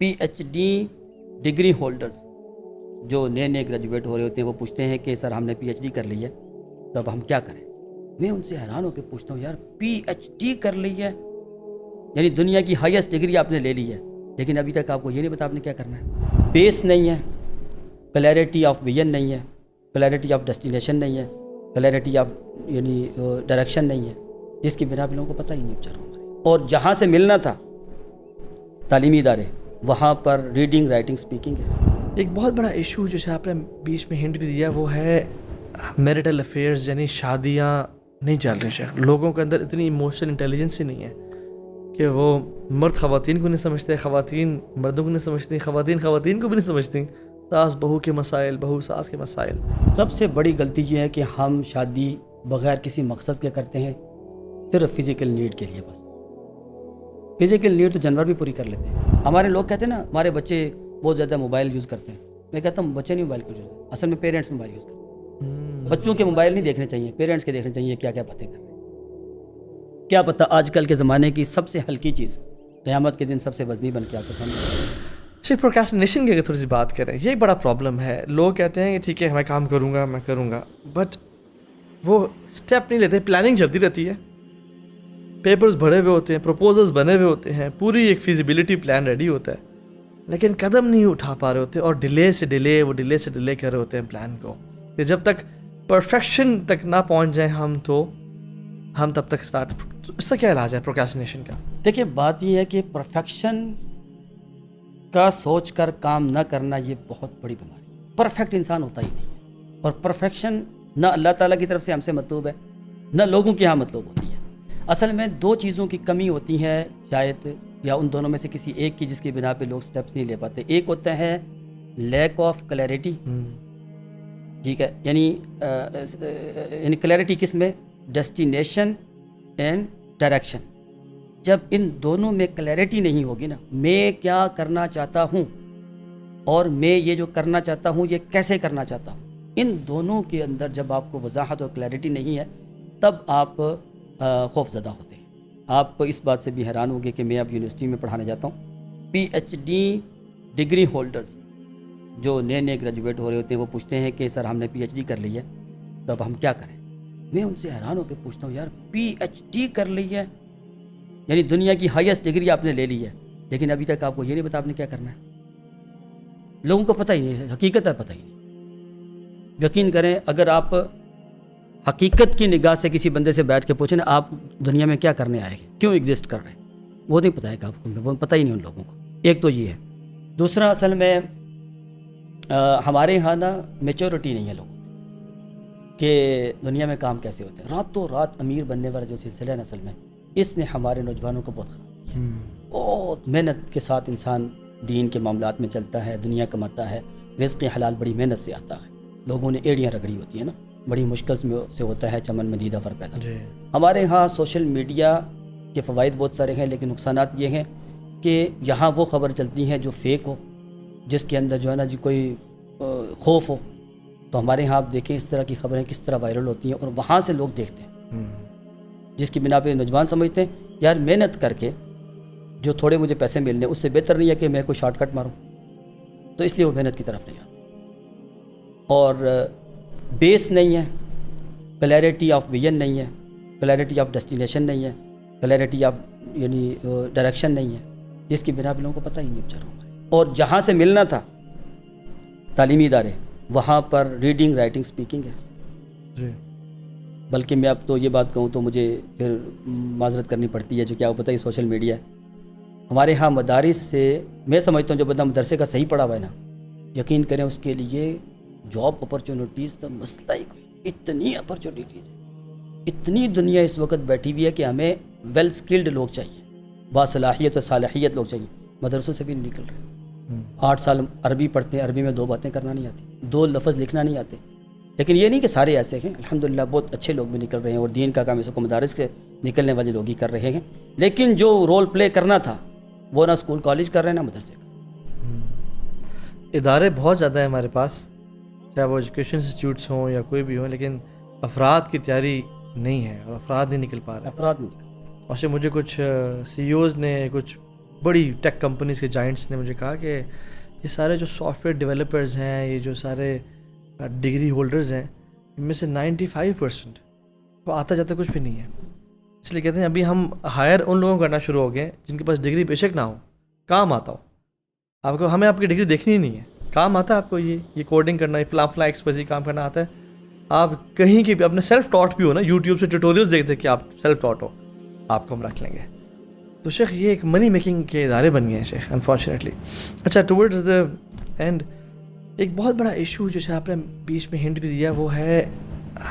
PhD degree holders جو نئے نئے گریجویٹ ہو رہے ہوتے ہیں وہ پوچھتے ہیں کہ سر ہم نے PhD کر لی ہے تو اب ہم کیا کریں. میں ان سے حیران ہو کے پوچھتا ہوں یار PhD کر لی ہے یعنی دنیا کی ہائیسٹ ڈگری آپ نے لے لی ہے لیکن ابھی تک آپ کو یہ نہیں پتا آپ نے کیا کرنا ہے. بیس نہیں ہے, کلیئرٹی آف ویژن نہیں ہے, کلیئرٹی آف ڈیسٹینیشن نہیں ہے, کلیئرٹی آف یعنی ڈائریکشن نہیں ہے, جس کی بنا پہ لوگوں کو پتہ ہی نہیں بیچاروں کو. اور جہاں سے ملنا تھا تعلیمی ادارے وہاں پر ریڈنگ رائٹنگ اسپیکنگ ہے. ایک بہت بڑا ایشو جیسے آپ نے بیچ میں ہنٹ بھی دیا وہ ہے میرٹل افیئرز, یعنی شادیاں نہیں چل رہی ہیں. لوگوں کے اندر اتنی ایموشنل انٹیلیجنس ہی نہیں ہے کہ وہ مرد خواتین کو نہیں سمجھتے, خواتین مردوں کو نہیں سمجھتی, خواتین خواتین کو بھی نہیں سمجھتی, ساس بہو کے مسائل, بہو ساس کے مسائل. سب سے بڑی غلطی یہ ہے کہ ہم شادی بغیر کسی مقصد کے کرتے ہیں, صرف فزیکل نیڈ کے لیے. بس فزیکل نیڈ تو جانور بھی پوری کر لیتے ہیں. ہمارے لوگ کہتے ہیں نا ہمارے بچے بہت زیادہ موبائل یوز کرتے ہیں. میں کہتا ہوں بچے نہیں موبائل کو یوز کرتے, اصل میں پیرنٹس موبائل یوز کرتے ہیں. بچوں کے موبائل نہیں دیکھنے چاہیے, پیرنٹس کے دیکھنے چاہیے کیا کیا باتیں کر رہے ہیں. کیا پتہ آج کل کے زمانے کی سب سے ہلکی چیز قیامت کے دن سب سے وزنی بن کے آپ کو سامنے. پروکراسٹینیشن کی اگر تھوڑی سی بات کریں, یہ بڑا پرابلم ہے. لوگ کہتے ہیں کہ ٹھیک ہے میں کام کروں گا, بٹ وہ اسٹیپ نہیں لیتے. پلاننگ چلتی رہتی ہے, پیپرز بھرے ہوئے ہوتے ہیں, پروپوزلز بنے ہوئے ہوتے ہیں, پوری ایک فیزیبلٹی پلان ریڈی ہوتا ہے, لیکن قدم نہیں اٹھا پا رہے ہوتے اور ڈیلے سے ڈیلے کر رہے ہوتے ہیں پلان کو. کہ جب تک پرفیکشن تک نہ پہنچ جائیں ہم تب تک اسٹارٹ. اس کا کیا علاج ہے پروکراسٹینیشن کا؟ دیکھیے بات یہ ہے کہ پرفیکشن کا سوچ کر کام نہ کرنا یہ بہت بڑی بیماری. پرفیکٹ انسان ہوتا ہی نہیں ہے, اور پرفیکشن نہ اللہ تعالیٰ کی طرف سے ہم سے مطلوب ہے نہ لوگوں کی یہاں مطلوب ہوتی ہے. اصل میں دو چیزوں کی کمی ہوتی ہے شاید, یا ان دونوں میں سے کسی ایک کی جس کی بنا پہ لوگ سٹیپس نہیں لے پاتے. ایک ہوتا ہے لیک آف کلیئرٹی, ٹھیک ہے, یعنی کلیئرٹی کس میں, ڈیسٹینیشن اینڈ ڈائریکشن. جب ان دونوں میں کلیئرٹی نہیں ہوگی نا, میں کیا کرنا چاہتا ہوں اور میں یہ جو کرنا چاہتا ہوں یہ کیسے کرنا چاہتا ہوں, ان دونوں کے اندر جب آپ کو وضاحت اور کلیئرٹی نہیں ہے تب آپ خوف زدہ ہوتے ہیں. آپ اس بات سے بھی حیران ہوگے کہ میں اب یونیورسٹی میں پڑھانے جاتا ہوں. PhD ڈگری ہولڈرز جو نئے نئے گریجویٹ ہو رہے ہوتے ہیں وہ پوچھتے ہیں کہ سر ہم نے PhD کر لی ہے تو اب ہم کیا کریں. میں ان سے حیران ہو کے پوچھتا ہوں یار PhD کر لی ہے یعنی دنیا کی ہائیسٹ ڈگری آپ نے لے لی ہے لیکن ابھی تک آپ کو یہ نہیں پتا آپ نے کیا کرنا ہے. لوگوں کو پتہ ہی نہیں ہے, حقیقت ہے پتہ ہی نہیں. یقین کریں اگر آپ حقیقت کی نگاہ سے کسی بندے سے بیٹھ کے پوچھیں نا آپ دنیا میں کیا کرنے آئے ہیں, کیوں ایگزسٹ کر رہے ہیں, وہ نہیں پتہ ہے کہ آپ کو, وہ پتہ ہی نہیں ان لوگوں کو. ایک تو یہ ہے. دوسرا اصل میں ہمارے یہاں نا میچورٹی نہیں ہے لوگوں کہ دنیا میں کام کیسے ہوتے ہیں. راتوں رات امیر بننے والا جو سلسلہ ہے نا اصل میں اس نے ہمارے نوجوانوں کو بہت خراب کیا. بہت محنت کے ساتھ انسان دین کے معاملات میں چلتا ہے, دنیا کماتا ہے, رزق حلال بڑی محنت سے آتا ہے. لوگوں نے ایڑیاں رگڑی ہوتی ہیں نا, بڑی مشکل سے ہوتا ہے چمن مدیدہ فر پیدا. ہمارے ہاں سوشل میڈیا کے فوائد بہت سارے ہیں لیکن نقصانات یہ ہیں کہ یہاں وہ خبر چلتی ہیں جو فیک ہو, جس کے اندر جو ہے نا جی کوئی خوف ہو. تو ہمارے ہاں آپ دیکھیں اس طرح کی خبریں کس طرح وائرل ہوتی ہیں اور وہاں سے لوگ دیکھتے ہیں, جس کی بنا پہ نوجوان سمجھتے ہیں یار محنت کر کے جو تھوڑے مجھے پیسے ملنے اس سے بہتر نہیں ہے کہ میں کوئی شارٹ کٹ ماروں, تو اس لیے وہ محنت کی طرف نہیں آتے. اور بیس نہیں ہے, کلیئرٹی آف ویژن نہیں ہے, کلیئرٹی آف ڈیسٹینیشن نہیں ہے, کلیئرٹی آف یعنی ڈائریکشن نہیں ہے, جس کی بنا پہ لوگوں کو پتہ ہی نہیں بیچاروں کو. اور جہاں سے ملنا تھا تعلیمی ادارے وہاں پر ریڈنگ رائٹنگ اسپیکنگ ہے. بلکہ میں اب تو یہ بات کہوں تو مجھے پھر معذرت کرنی پڑتی ہے جو کیا پتہ ہی سوشل میڈیا ہے. ہمارے ہاں مدارس سے میں سمجھتا ہوں جو بندہ مدرسے کا صحیح پڑھا ہوا ہے نا, یقین کریں اس کے لیے جاب اپرچونیٹیز کا مسئلہ ہی کوئی. اتنی اپرچونیٹیز ہیں, اتنی دنیا اس وقت بیٹھی ہوئی ہے کہ ہمیں ویل سکلڈ لوگ چاہیے, باصلاحیت و صلاحیت لوگ چاہیے. مدرسوں سے بھی نہیں نکل رہے. 8 سال عربی پڑھتے ہیں, عربی میں 2 باتیں کرنا نہیں آتی, 2 لفظ لکھنا نہیں آتے. لیکن یہ نہیں کہ سارے ایسے ہیں, الحمدللہ بہت اچھے لوگ بھی نکل رہے ہیں اور دین کا کام اس کو مدارس کے نکلنے والے لوگ ہی کر رہے ہیں. لیکن جو رول پلے کرنا تھا وہ نہ اسکول کالج کر رہے ہیں نہ مدرسے کا. ادارے بہت زیادہ ہیں ہمارے پاس, چاہے وہ ایجوکیشن انسٹیٹیوٹس ہوں یا کوئی بھی ہوں, لیکن افراد کی تیاری نہیں ہے اور افراد نہیں نکل پا رہے. افراد نہیں. اور مجھے کچھ CEOs نے, کچھ بڑی ٹیک کمپنیز کے جائنٹس نے مجھے کہا کہ یہ سارے جو سافٹ ویئر ڈیولپرز ہیں، یہ جو سارے ڈگری ہولڈرز ہیں، ان میں سے 95% وہ آتا جاتا کچھ بھی نہیں ہے. اس لیے کہتے ہیں ابھی ہم ہائر ان لوگوں کو کرنا شروع ہو گئے جن کے پاس ڈگری بے شک نہ ہو، کام آتا ہو. آپ کو ہمیں آپ کی ڈگری دیکھنی ہی نہیں ہے، کام آتا ہے آپ کو، یہ کوڈنگ کرنا، یہ فلاں ایکسپرٹی کام کرنا آتا ہے. آپ کہیں کی بھی اپنے سیلف ٹاٹ بھی ہو نا، یوٹیوب سے ٹیوٹوریلز دیکھتے کہ آپ سیلف ٹاٹ ہو، آپ کو ہم رکھ لیں گے. تو شیخ یہ ایک منی میکنگ کے ادارے بن گئے ہیں شیخ، انفارچونیٹلی. اچھا، ٹورڈز دا اینڈ ایک بہت بڑا ایشو جیسے آپ نے بیچ میں ہنٹ بھی دیا، وہ ہے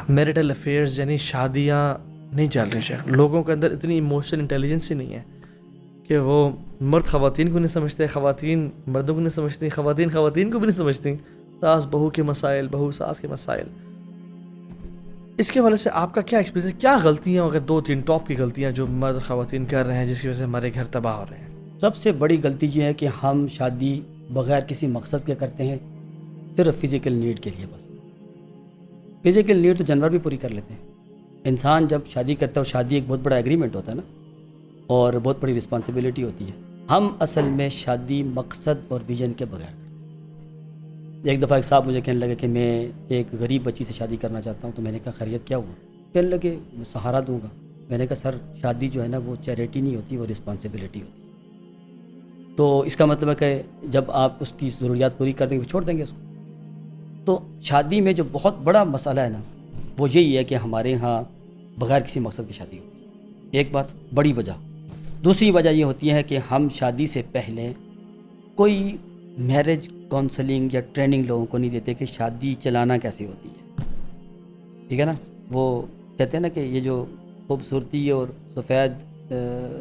میرٹل افیئرز، یعنی شادیاں نہیں چل رہی شیخ. لوگوں کے اندر اتنی ایموشنل انٹیلیجنس ہی نہیں ہے کہ وہ مرد خواتین کو نہیں سمجھتے، خواتین مردوں کو نہیں سمجھتی، خواتین خواتین کو بھی نہیں سمجھتی، ساس بہو کے مسائل، بہو ساس کے مسائل. اس کے حوالے سے آپ کا کیا ایکسپیرینس ہے؟ کیا غلطیاں، اگر 2-3 ٹاپ کی غلطیاں جو مرد اور خواتین کر رہے ہیں جس کی وجہ سے ہمارے گھر تباہ ہو رہے ہیں؟ سب سے بڑی غلطی یہ ہے کہ ہم شادی بغیر کسی مقصد کے کرتے ہیں، صرف فزیکل نیڈ کے لیے. بس فزیکل نیڈ تو جانور بھی پوری کر لیتے ہیں. انسان جب شادی کرتا ہے، اور شادی ایک بہت بڑا ایگریمنٹ ہوتا ہے نا، اور بہت بڑی رسپانسبلٹی ہوتی ہے. ہم اصل میں شادی مقصد اور ویژن کے بغیر کرتے ہیں. ایک دفعہ ایک صاحب مجھے کہنے لگے کہ میں ایک غریب بچی سے شادی کرنا چاہتا ہوں. تو میں نے کہا خیریت کیا ہوا؟ کہنے لگے میں سہارا دوں گا. میں نے کہا سر، شادی جو ہے نا وہ چیریٹی نہیں ہوتی، وہ رسپانسبلٹی ہوتی ہے. تو اس کا مطلب ہے کہ جب آپ اس کی ضروریات پوری کر دیں گے چھوڑ دیں گے اس کو. تو شادی میں جو بہت بڑا مسئلہ ہے نا، وہ یہی ہے کہ ہمارے ہاں بغیر کسی مقصد کی شادی ہوتی ہے. ایک بات، بڑی وجہ. دوسری وجہ یہ ہوتی ہے کہ ہم شادی سے پہلے کوئی میرج کاؤنسلنگ یا ٹریننگ لوگوں کو نہیں دیتے کہ شادی چلانا کیسے ہوتی ہے. ٹھیک ہے نا؟ وہ کہتے ہیں نا کہ یہ جو خوبصورتی اور سفید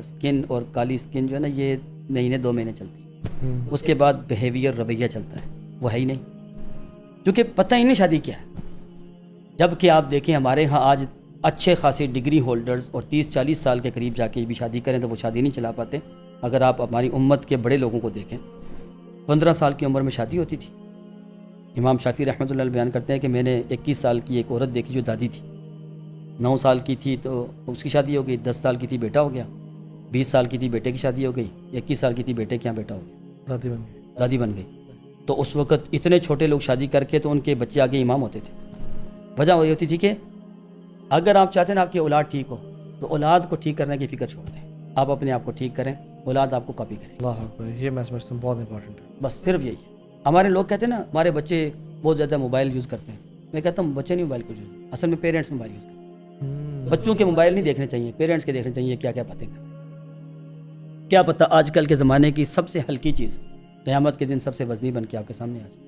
سکن اور کالی سکن جو ہے نا، یہ مہینے 2 مہینے چلتی ہے. اس کے بعد بیہیویئر، رویہ چلتا ہے، وہ ہے ہی نہیں، کیونکہ پتہ ہی نہیں شادی کیا ہے. جب کہ آپ دیکھیں ہمارے ہاں آج اچھے خاصے ڈگری ہولڈرز اور 30-40 سال کے قریب جا کے بھی شادی کریں تو وہ شادی نہیں چلا پاتے. اگر آپ ہماری امت کے بڑے لوگوں کو دیکھیں، 15 سال کی عمر میں شادی ہوتی تھی. امام شافعی رحمۃ اللہ علیہ بیان کرتے ہیں کہ میں نے 21 سال کی ایک عورت دیکھی جو دادی تھی. 9 سال کی تھی تو اس کی شادی ہو گئی، 10 سال کی تھی بیٹا ہو گیا، 20 سال کی تھی بیٹے کی شادی ہو گئی، 21 سال کی تھی بیٹے کے یہاں بیٹا ہو گیا، دادی بن گئی. تو اس وقت اتنے چھوٹے لوگ شادی کر کے تو ان کے بچے آگے امام ہوتے تھے. وجہ وہی ہوتی تھی کہ اگر آپ چاہتے ہیں نا آپ کی اولاد ٹھیک ہو تو اولاد کو ٹھیک کرنے کی فکر چھوڑ دیں، آپ اپنے آپ کو ٹھیک کریں، اولاد آپ کو کاپی کرے. اللہ اکبر، یہ میں سمجھتا ہوں بہت امپورٹنٹ ہے. بس صرف یہی ہے. ہمارے لوگ کہتے ہیں نا ہمارے بچے بہت زیادہ موبائل یوز کرتے ہیں. میں کہتا ہوں بچے نہیں موبائل کو یوز، اصل میں پیرنٹس موبائل یوز کرتے ہیں. بچوں کے موبائل نہیں دیکھنے چاہیے، پیرنٹس کے دیکھنے چاہیے کیا کیا باتیں کریں. کیا پتہ آج کل کے زمانے کی سب سے ہلکی چیز قیامت کے دن سب سے وزنی بن کے آپ کے سامنے آ جائے.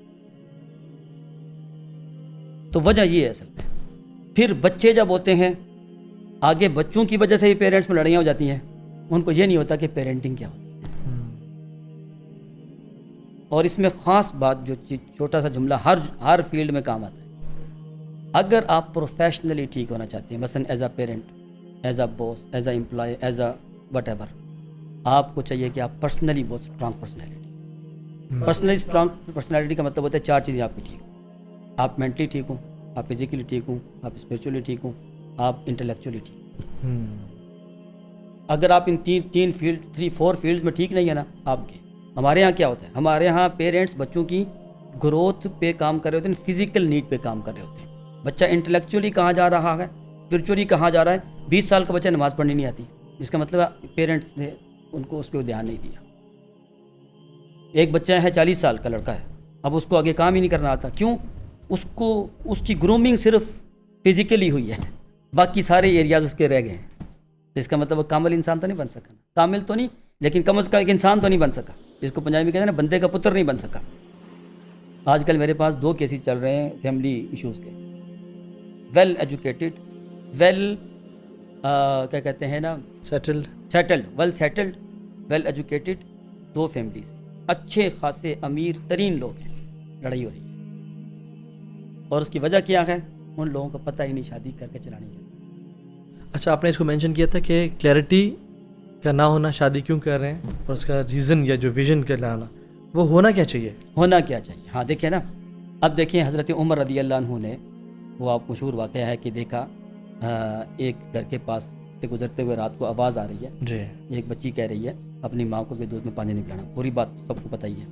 تو وجہ یہ ہے اصل میں. پھر بچے جب ہوتے ہیں آگے بچوں کی وجہ سے بھی پیرنٹس میں لڑائیاں ہو جاتی ہیں. ان کو یہ نہیں ہوتا کہ پیرنٹنگ کیا ہوتی ہے. اور اس میں خاص بات جو چھوٹا سا جملہ ہر فیلڈ میں کام آتا ہے. اگر آپ پروفیشنلی ٹھیک ہونا چاہتے ہیں، مثلا as a parent, as a boss, as a employee, as a whatever, آپ کو چاہیے کہ آپ پرسنلی بہت strong personality. Personally strong personality کا مطلب ہوتا ہے 4 چیزیں آپ کی ٹھیک ہوں. آپ مینٹلی ٹھیک ہوں، آپ فزیکلی ٹھیک ہوں، آپ اسپریچولی ٹھیک ہوں، آپ انٹلیکچولی ٹھیک ہوں. اگر آپ ان 3-4 فیلڈز میں ٹھیک نہیں ہے نا، آپ کے. ہمارے ہاں کیا ہوتا ہے، ہمارے ہاں پیرنٹس بچوں کی گروتھ پہ کام کر رہے ہوتے ہیں، فزیکل نیڈ پہ کام کر رہے ہوتے ہیں. بچہ انٹلیکچولی کہاں جا رہا ہے، اسپریچولی کہاں جا رہا ہے. 20 سال کا بچہ نماز پڑھنی نہیں آتی، جس کا مطلب ہے پیرنٹس نے ان کو اس پہ دھیان نہیں دیا. ایک بچہ ہے 40 سال کا لڑکا ہے، اب اس کو آگے کام ہی نہیں کرنا آتا. کیوں؟ اس کی گرومنگ صرف فزیکلی ہوئی ہے، باقی سارے ایریاز اس کے رہ گئے ہیں. تو اس کا مطلب وہ کامل انسان تو نہیں بن سکا. کامل تو نہیں، لیکن کم از کم ایک انسان تو نہیں بن سکا، جس کو پنجابی میں کہتے ہیں نا بندے کا پتر نہیں بن سکا. آج کل میرے پاس 2 کیسز چل رہے ہیں فیملی ایشوز کے. ویل ایجوکیٹڈ، کیا کہتے ہیں نا، سیٹلڈ، ویل ایجوکیٹڈ 2 فیملیز، اچھے خاصے امیر ترین لوگ ہیں، لڑائی ہو رہی ہے. اور اس کی وجہ کیا ہے؟ ان لوگوں کو پتہ ہی نہیں شادی کر کے چلانی کیسے. اچھا، آپ نے اس کو مینشن کیا تھا کہ کلیئرٹی کا نہ ہونا، شادی کیوں کر رہے ہیں، اور اس کا ریزن یا جو ویژن کا لانا، وہ ہونا کیا چاہیے. ہاں دیکھیں نا، اب دیکھیں حضرت عمر رضی اللہ عنہ نے، وہ آپ مشہور واقعہ ہے کہ دیکھا ایک گھر کے پاس سے گزرتے ہوئے رات کو آواز آ رہی ہے، جی ایک بچی کہہ رہی ہے اپنی ماں کو کہ دودھ میں پانی نہیں پلانا، پوری بات سب کو پتہ ہی ہے۔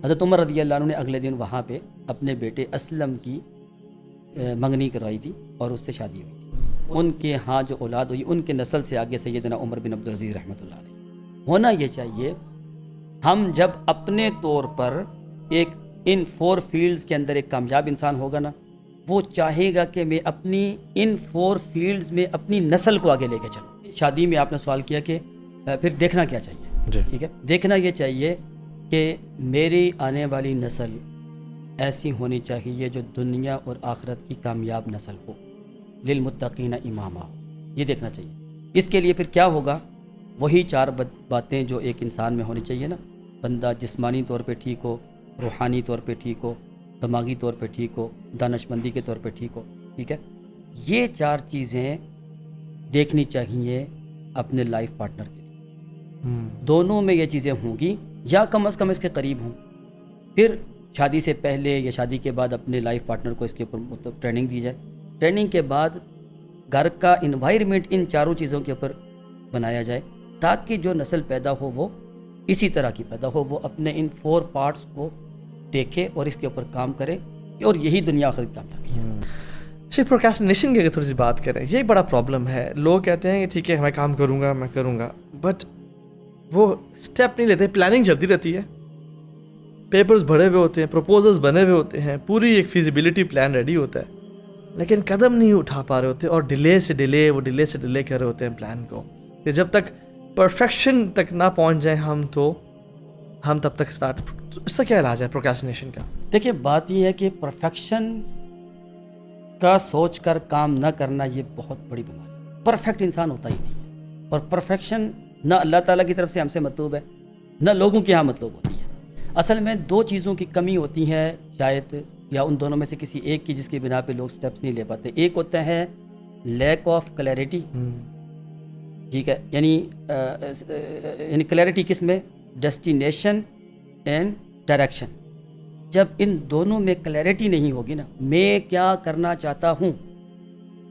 حضرت عمر رضی اللہ عنہ نے اگلے دن وہاں پہ اپنے بیٹے اسلم کی منگنی کروائی تھی اور اس سے شادی ہوئی تھی۔ ان کے ہاں جو اولاد ہوئی ان کے نسل سے آگے سیدنا عمر بن عبدالعزیز رحمۃ اللہ علیہ۔ ہونا یہ چاہیے ہم جب اپنے طور پر ایک ان 4 فیلڈز کے اندر ایک کامیاب انسان ہوگا نا، وہ چاہے گا کہ میں اپنی ان 4 فیلڈز میں اپنی نسل کو آگے لے کے چلوں۔ شادی میں آپ نے سوال کیا کہ پھر دیکھنا کیا چاہیے، جی ٹھیک ہے، دیکھنا یہ چاہیے کہ میری آنے والی نسل ایسی ہونی چاہیے جو دنیا اور آخرت کی کامیاب نسل ہو، للمتقین امامہ ہو، یہ دیکھنا چاہیے۔ اس کے لیے پھر کیا ہوگا؟ وہی 4 باتیں جو ایک انسان میں ہونی چاہیے نا، بندہ جسمانی طور پہ ٹھیک ہو، روحانی طور پہ ٹھیک ہو، دماغی طور پہ ٹھیک ہو، دانشمندی کے طور پہ ٹھیک ہو، ٹھیک ہے، یہ 4 چیزیں دیکھنی چاہیے اپنے لائف پارٹنر کے لیے۔ دونوں میں یہ چیزیں ہوں گی یا کم از کم اس کے قریب ہوں، پھر شادی سے پہلے یا شادی کے بعد اپنے لائف پارٹنر کو اس کے اوپر مطلب ٹریننگ دی جائے۔ ٹریننگ کے بعد گھر کا انوائرمنٹ ان 4 چیزوں کے اوپر بنایا جائے تاکہ جو نسل پیدا ہو وہ اسی طرح کی پیدا ہو، وہ اپنے ان 4 پارٹس کو دیکھے اور اس کے اوپر کام کرے، اور یہی دنیا آخرت کی کامیابی ہے۔ صرف پروکراسٹینیشن کی اگر تھوڑی سی بات کریں، یہی بڑا پرابلم ہے۔ لوگ کہتے ہیں کہ ٹھیک ہے میں کام کروں گا، بٹ وہ اسٹیپ نہیں لیتے، پلاننگ چلتی رہتی ہے، پیپرز بھرے ہوئے ہوتے ہیں، پروپوزلز بنے ہوئے ہوتے ہیں، پوری ایک فیزیبلٹی پلان ریڈی ہوتا ہے، لیکن قدم نہیں اٹھا پا رہے ہوتے، اور ڈیلے سے ڈیلے کر رہے ہوتے ہیں پلان کو، کہ جب تک پرفیکشن تک نہ پہنچ جائیں ہم تب تک اسٹارٹ۔ اس کا کیا علاج ہے پروکراسٹینیشن کا؟ دیکھیے بات یہ ہے کہ پرفیکشن کا سوچ کر کام نہ کرنا یہ بہت بڑی بیماری ہے۔ پرفیکٹ انسان ہوتا ہی نہیں ہے، اور پرفیکشن نہ اللہ تعالیٰ کی طرف سے ہم سے مطلوب ہے نہ لوگوں کے یہاں مطلوب ہوتی ہے۔ اصل میں 2 چیزوں کی کمی ہوتی ہے شاید، یا ان دونوں میں سے کسی ایک کی، جس کی بنا پہ لوگ سٹیپس نہیں لے پاتے۔ ایک ہوتا ہے لیک آف کلیئرٹی، ٹھیک ہے، یعنی کلیئرٹی کس میں؟ Destination and direction. جب ان دونوں میں کلیئرٹی نہیں ہوگی نا، میں کیا کرنا چاہتا ہوں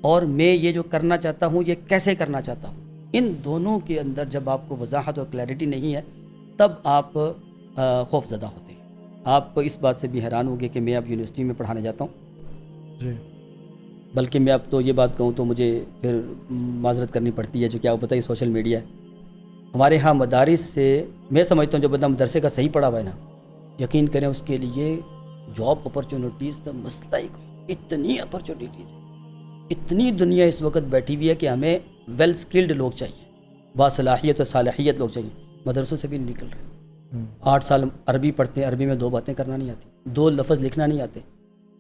اور میں یہ جو کرنا چاہتا ہوں یہ کیسے کرنا چاہتا ہوں، ان دونوں کے اندر جب آپ کو وضاحت اور کلیئرٹی نہیں ہے تب آپ خوف زدہ ہوتے ہیں۔ آپ اس بات سے بھی حیران ہوگے کہ میں اب یونیورسٹی میں پڑھانے جاتا ہوں، جی بلکہ میں اب تو یہ بات کہوں تو مجھے پھر معذرت کرنی پڑتی ہے، جو کیا وہ پتہ ہی سوشل میڈیا ہے۔ ہمارے ہاں مدارس سے میں سمجھتا ہوں جو بندہ مدرسے کا صحیح پڑھا ہوا ہے نا، یقین کریں اس کے لیے جاب اپرچونیٹیز کا مسئلہ ہی کوئی، اتنی اپرچونیٹیز ہیں، اتنی دنیا اس وقت بیٹھی ہوئی ہے کہ ہمیں ویل سکلڈ لوگ چاہیے، باصلاحیت و صالحیت لوگ چاہیے، مدرسوں سے بھی نہیں نکل رہے۔ 8 سال عربی پڑھتے ہیں، عربی میں 2 باتیں کرنا نہیں آتی، 2 لفظ لکھنا نہیں آتے،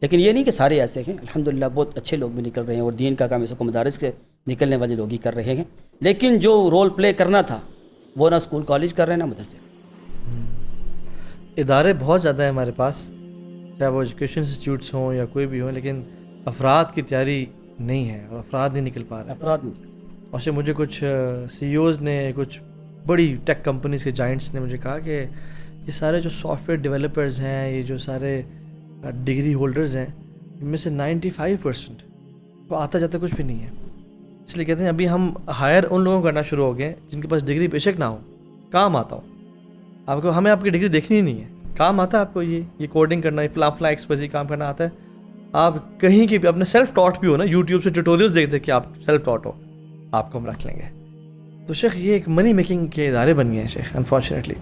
لیکن یہ نہیں کہ سارے ایسے ہیں، الحمدللہ بہت اچھے لوگ بھی نکل رہے ہیں، اور دین کا کام اس کو مدارس کے نکلنے والے لوگ ہی کر رہے ہیں، لیکن جو رول پلے کرنا تھا وہ نہ اسکول کالج کر رہے ہیں نہ مدرسے۔ ادارے بہت زیادہ ہیں ہمارے پاس، چاہے وہ ایجوکیشن انسٹیٹیوٹس ہوں یا کوئی بھی ہوں، لیکن افراد کی تیاری نہیں ہے اور افراد نہیں نکل پا رہے۔ افراد نہیں۔ اور سے مجھے کچھ سی اوز نے، کچھ بڑی ٹیک کمپنیز کے جائنٹس نے مجھے کہا کہ یہ سارے جو سافٹ ویئر ڈیولپرز ہیں، یہ جو سارے ڈگری ہولڈرز ہیں، ان میں سے 95% کو آتا جاتا کچھ بھی نہیں ہے۔ اس لیے کہتے ہیں ابھی ہم ہائر ان لوگوں کو کرنا شروع ہو گئے جن کے پاس ڈگری بے شک نہ ہو، کام آتا ہو آپ کو، ہمیں آپ کی ڈگری دیکھنی ہی نہیں ہے، کام آتا ہے آپ کو، یہ کوڈنگ کرنا، یہ فلاں ایکسپرسی کام کرنا آتا ہے، آپ کہیں کی بھی اپنے سیلف ٹاٹ بھی ہو نا، یوٹیوب سے ٹیوٹوریلز دیکھتے کہ آپ سیلف ٹاٹ ہو، آپ کو ہم رکھ لیں گے۔ تو شیخ یہ ایک منی میکنگ کے ادارے بن گئے ہیں شیخ، انفارچونیٹلی۔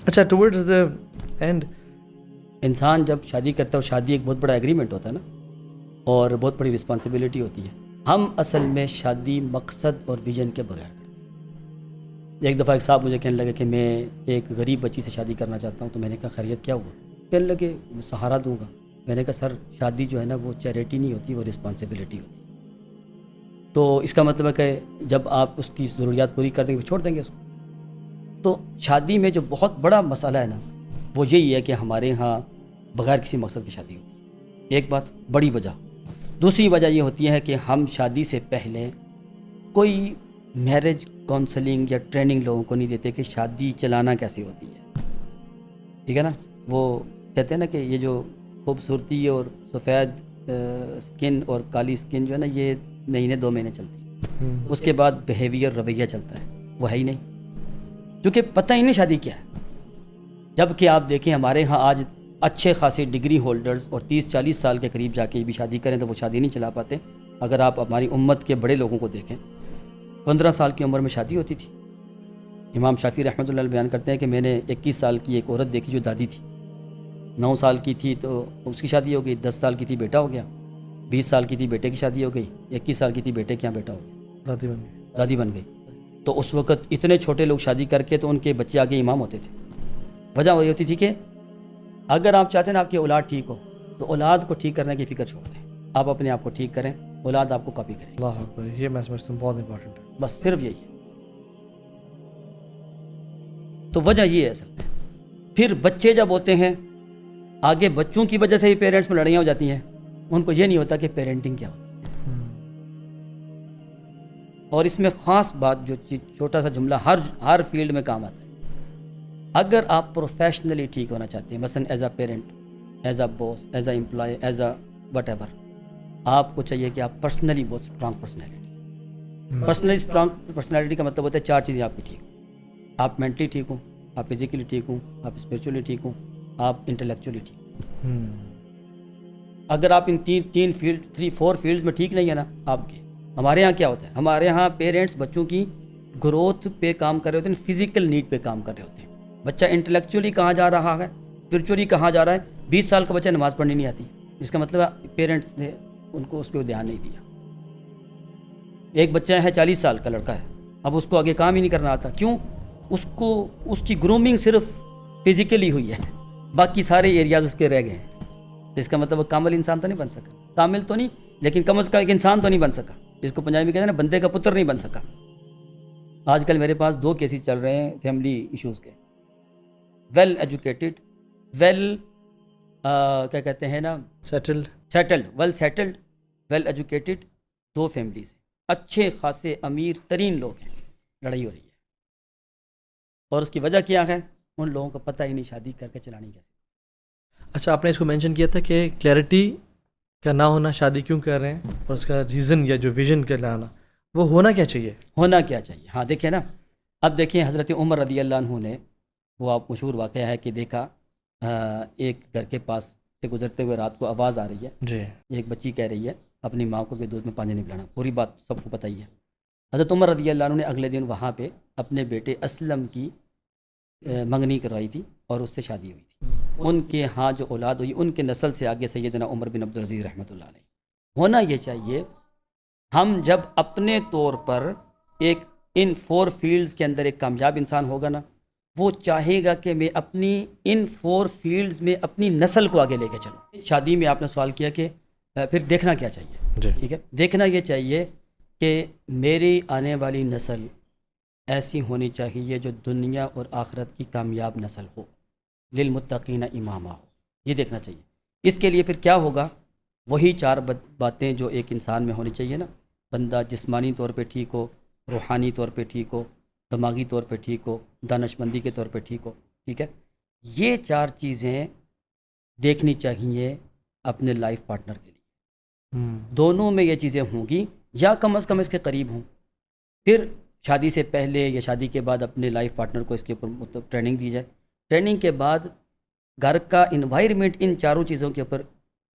اچھا، ٹورڈز دا اینڈ انسان جب شادی کرتا ہے، اور شادی ایک بہت بڑا ایگریمنٹ ہوتا ہے نا، اور بہت بڑی رسپانسبلٹی ہوتی ہے۔ ہم اصل میں شادی مقصد اور ویژن کے بغیر کرتے ہیں۔ ایک دفعہ ایک صاحب مجھے کہنے لگے کہ میں ایک غریب بچی سے شادی کرنا چاہتا ہوں، تو میں نے کہا خیریت کیا ہوا؟ کہنے لگے میں سہارا دوں گا۔ میں نے کہا سر شادی جو ہے نا وہ چیریٹی نہیں ہوتی، وہ رسپانسبلٹی ہوتی ہے۔ تو اس کا مطلب ہے کہ جب آپ اس کی ضروریات پوری کر دیں گے چھوڑ دیں گے اس کو۔ تو شادی میں جو بہت بڑا مسئلہ ہے نا وہ یہی ہے کہ ہمارے ہاں بغیر کسی مقصد کی شادی ہوتی ہے، ایک بات بڑی وجہ۔ دوسری وجہ یہ ہوتی ہے کہ ہم شادی سے پہلے کوئی میرج کونسلنگ یا ٹریننگ لوگوں کو نہیں دیتے کہ شادی چلانا کیسے ہوتی ہے، ٹھیک ہے نا۔ وہ کہتے ہیں نا کہ یہ جو خوبصورتی اور سفید سکن اور کالی سکن جو ہے نا، یہ مہینے 2 مہینے چلتی ہے، اس کے بعد بیہیویئر رویہ چلتا ہے، وہ ہے ہی نہیں، کیونکہ پتہ ہی نہیں شادی کیا ہے۔ جب کہ آپ دیکھیں ہمارے ہاں آج اچھے خاصے ڈگری ہولڈرز اور 30-40 سال کے قریب جا کے بھی شادی کریں تو وہ شادی نہیں چلا پاتے۔ اگر آپ ہماری امت کے بڑے لوگوں کو دیکھیں، 15 سال کی عمر میں شادی ہوتی تھی۔ امام شافعی رحمۃ اللہ علیہ بیان کرتے ہیں کہ میں نے 21 سال کی ایک عورت دیکھی جو دادی تھی، 9 سال کی تھی تو اس کی شادی ہو گئی، 10 سال کی تھی بیٹا ہو گیا، 20 سال کی تھی بیٹے کی شادی ہو گئی، 21 سال کی تھی بیٹے کے یہاں بیٹا ہو گیا، دادی بن گئی۔ تو اس وقت اتنے چھوٹے لوگ شادی کر کے تو ان کے بچے آگے امام ہوتے تھے۔ وجہ وہی ہوتی تھی کہ اگر آپ چاہتے ہیں نا آپ کی اولاد ٹھیک ہو تو اولاد کو ٹھیک کرنے کی فکر چھوڑ دیں، آپ اپنے آپ کو ٹھیک کریں، اولاد آپ کو کاپی کرے۔ اللہ اکبر، یہ میں سمجھتا ہوں بہت امپورٹنٹ ہے۔ بس صرف یہی ہے۔ تو وجہ یہ ہے اصل میں۔ پھر بچے جب ہوتے ہیں آگے بچوں کی وجہ سے ہی پیرنٹس میں لڑائیاں ہو جاتی ہیں، ان کو یہ نہیں ہوتا کہ پیرنٹنگ کیا ہوتی ہے۔ اور اس میں خاص بات جو چھوٹا سا جملہ ہر فیلڈ میں کام آتا ہے، اگر آپ پروفیشنلی ٹھیک ہونا چاہتے ہیں، مثلا as a parent, as a boss, as a employee, as a whatever, آپ کو چاہیے کہ آپ پرسنلی بہت strong personality. Personally strong personality کا مطلب ہوتا ہے 4 چیزیں آپ کی ٹھیک ہوں، آپ مینٹلی ٹھیک ہوں، آپ فزیکلی ٹھیک ہوں، آپ اسپریچولی ٹھیک ہوں، آپ انٹلیکچولی ٹھیک ہوں۔ اگر آپ ان 4 فیلڈز میں ٹھیک نہیں ہے نا آپ کے، ہمارے یہاں کیا ہوتا ہے، ہمارے یہاں پیرنٹس بچوں کی گروتھ پہ کام کر رہے ہوتے ہیں، فزیکل نیڈ پہ کام کر رہے ہوتے ہیں۔ بچہ انٹلیکچولی کہاں جا رہا ہے، اسپریچولی کہاں جا رہا ہے۔ 20 سال کا بچہ نماز پڑھنی نہیں آتی، اس کا مطلب ہے پیرنٹس نے ان کو اس پہ دھیان نہیں دیا۔ ایک بچہ ہے 40 سال کا لڑکا ہے، اب اس کو آگے کام ہی نہیں کرنا آتا، کیوں؟ اس کی گرومنگ صرف فزیکلی ہوئی ہے، باقی سارے ایریاز اس کے رہ گئے ہیں۔ تو اس کا مطلب وہ کامل انسان تو نہیں بن سکا، کامل تو نہیں لیکن کم از کم ایک انسان تو نہیں بن سکا، جس کو پنجابی میں کہتے ہیں نا بندے کا پتر نہیں بن سکا۔ آج کل میرے پاس 2 کیسز چل رہے ہیں فیملی ایشوز کے، ویل ایجوکیٹڈ، کیا کہتے ہیں نا، سیٹلڈ، ویل ایجوکیٹڈ 2 فیملیز ہیں، اچھے خاصے امیر ترین لوگ ہیں، لڑائی ہو رہی ہے۔ اور اس کی وجہ کیا ہے؟ ان لوگوں کو پتہ ہی نہیں شادی کر کے چلانی کیسے۔ اچھا، آپ نے اس کو مینشن کیا تھا کہ کلیئرٹی کا نہ ہونا، شادی کیوں کر رہے ہیں، اور اس کا ریزن یا جو ویژن کا لانا، وہ ہونا کیا چاہیے؟ ہاں دیکھیں نا، اب دیکھیں حضرت عمر رضی اللہ عنہ نے، وہ آپ مشہور واقعہ ہے کہ دیکھا ایک گھر کے پاس سے گزرتے ہوئے رات کو آواز آ رہی ہے جی، ایک بچی کہہ رہی ہے اپنی ماں کو کہ دودھ میں پانی نہیں پلانا، پوری بات سب کو پتہ ہی ہے۔ حضرت عمر رضی اللہ عنہ نے اگلے دن وہاں پہ اپنے بیٹے اسلم کی منگنی کروائی تھی اور اس سے شادی ہوئی تھی۔ ان کے ہاں جو اولاد ہوئی ان کے نسل سے آگے سیدنا عمر بن عبدالعزیز رحمۃ اللہ علیہ۔ ہونا یہ چاہیے، ہم جب اپنے طور پر ایک ان 4 فیلڈز کے اندر ایک کامیاب انسان ہوگا نا، وہ چاہے گا کہ میں اپنی ان 4 فیلڈز میں اپنی نسل کو آگے لے کے چلوں۔ شادی میں آپ نے سوال کیا کہ پھر دیکھنا کیا چاہیے، جی، ٹھیک ہے، دیکھنا یہ چاہیے کہ میری آنے والی نسل ایسی ہونی چاہیے جو دنیا اور آخرت کی کامیاب نسل ہو، للمتقین اماما ہو، یہ دیکھنا چاہیے۔ اس کے لیے پھر کیا ہوگا؟ وہی 4 باتیں جو ایک انسان میں ہونی چاہیے نا، بندہ جسمانی طور پہ ٹھیک ہو، روحانی طور پہ ٹھیک ہو، دماغی طور پہ ٹھیک ہو، دانشمندی کے طور پہ ٹھیک ہو، ٹھیک ہے، یہ 4 چیزیں دیکھنی چاہیے اپنے لائف پارٹنر کے لیے۔ دونوں میں یہ چیزیں ہوں گی یا کم از کم اس کے قریب ہوں، پھر شادی سے پہلے یا شادی کے بعد اپنے لائف پارٹنر کو اس کے اوپر مطلب ٹریننگ دی جائے۔ ٹریننگ کے بعد گھر کا انوائرمنٹ ان 4 چیزوں کے اوپر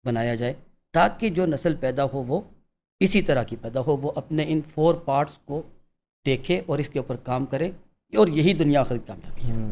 بنایا جائے تاکہ جو نسل پیدا ہو وہ اسی طرح کی پیدا ہو، وہ اپنے ان 4 پارٹس کو دیکھے اور اس کے اوپر کام کرے، اور یہی دنیا آخرت کی کامیابی ہے۔